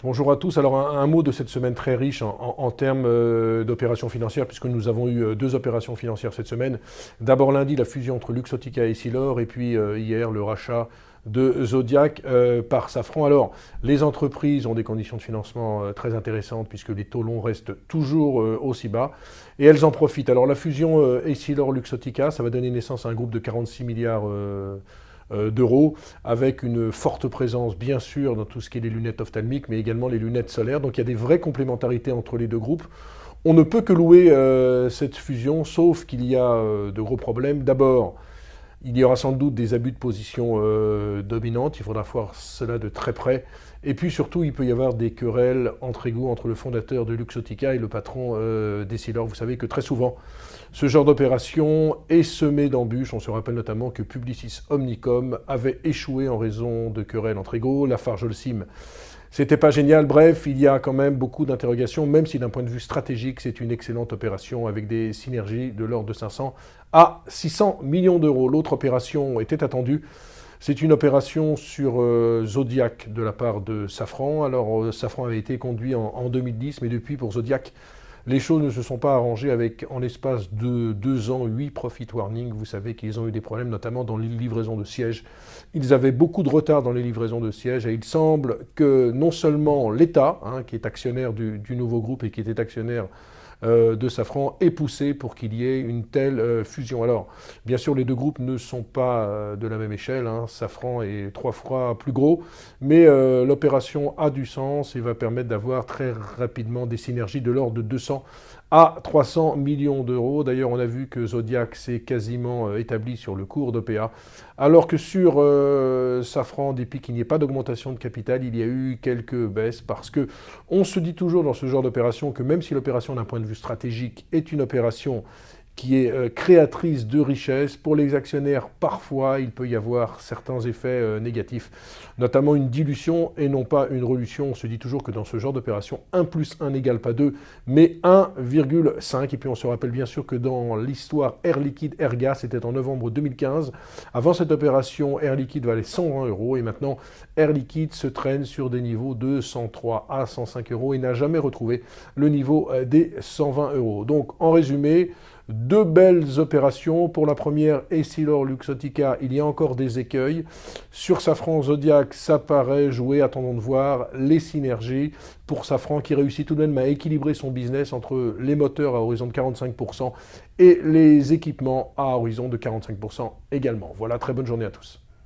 Bonjour à tous. Alors un mot de cette semaine très riche en termes d'opérations financières, puisque nous avons eu deux opérations financières cette semaine. D'abord lundi, la fusion entre Luxottica et Essilor, et puis hier, le rachat de Zodiac par Safran. Alors, les entreprises ont des conditions de financement très intéressantes, puisque les taux longs restent toujours aussi bas, et elles en profitent. Alors la fusion Essilor-Luxottica, ça va donner naissance à un groupe de 46 milliards d'euros, avec une forte présence bien sûr dans tout ce qui est les lunettes ophtalmiques, mais également les lunettes solaires. Donc il y a des vraies complémentarités entre les deux groupes. On ne peut que louer cette fusion, sauf qu'il y a de gros problèmes. D'abord, il y aura sans doute des abus de position dominante, il faudra voir cela de très près. Et puis surtout, il peut y avoir des querelles entre égaux entre le fondateur de Luxottica et le patron d'Essilor. Vous savez que très souvent, ce genre d'opération est semé d'embûches. On se rappelle notamment que Publicis Omnicom avait échoué en raison de querelles entre égaux. Lafarge-Holcim, c'était pas génial. Bref, il y a quand même beaucoup d'interrogations, même si d'un point de vue stratégique, c'est une excellente opération avec des synergies de l'ordre de 500 à 600 millions d'euros. L'autre opération était attendue. C'est une opération sur Zodiac de la part de Safran. Alors, Safran avait été conduit en 2010, mais depuis, pour Zodiac, les choses ne se sont pas arrangées avec, en l'espace de 2 ans, 8 profit warnings. Vous savez qu'ils ont eu des problèmes, notamment dans les livraisons de sièges. Ils avaient beaucoup de retard dans les livraisons de sièges et il semble que non seulement l'État, qui est actionnaire du nouveau groupe et qui était actionnaire de Safran, est poussé pour qu'il y ait une telle fusion. Alors, bien sûr, les deux groupes ne sont pas de la même échelle. Safran est 3 fois plus gros, mais l'opération a du sens et va permettre d'avoir très rapidement des synergies de l'ordre de 200 à 300 millions d'euros. D'ailleurs, on a vu que Zodiac s'est quasiment établi sur le cours d'OPA, alors que sur Safran, depuis qu'il n'y ait pas d'augmentation de capital, il y a eu quelques baisses, parce que on se dit toujours dans ce genre d'opération que même si l'opération d'un point de vue stratégique est une opération qui est créatrice de richesse, pour les actionnaires, parfois, il peut y avoir certains effets négatifs, notamment une dilution et non pas une relution. On se dit toujours que dans ce genre d'opération, 1 plus 1 n'égale pas 2, mais 1,5. Et puis on se rappelle bien sûr que dans l'histoire Air Liquide Erga, c'était en novembre 2015. Avant cette opération, Air Liquide valait 120 euros et maintenant, Air Liquide se traîne sur des niveaux de 103 à 105 euros et n'a jamais retrouvé le niveau des 120 euros. Donc en résumé, deux belles opérations. Pour la première, Essilor-Luxottica, il y a encore des écueils. Sur Safran Zodiac, ça paraît jouer, attendons de voir les synergies. Pour Safran, qui réussit tout de même à équilibrer son business entre les moteurs à horizon de 45% et les équipements à horizon de 45% également. Voilà, très bonne journée à tous.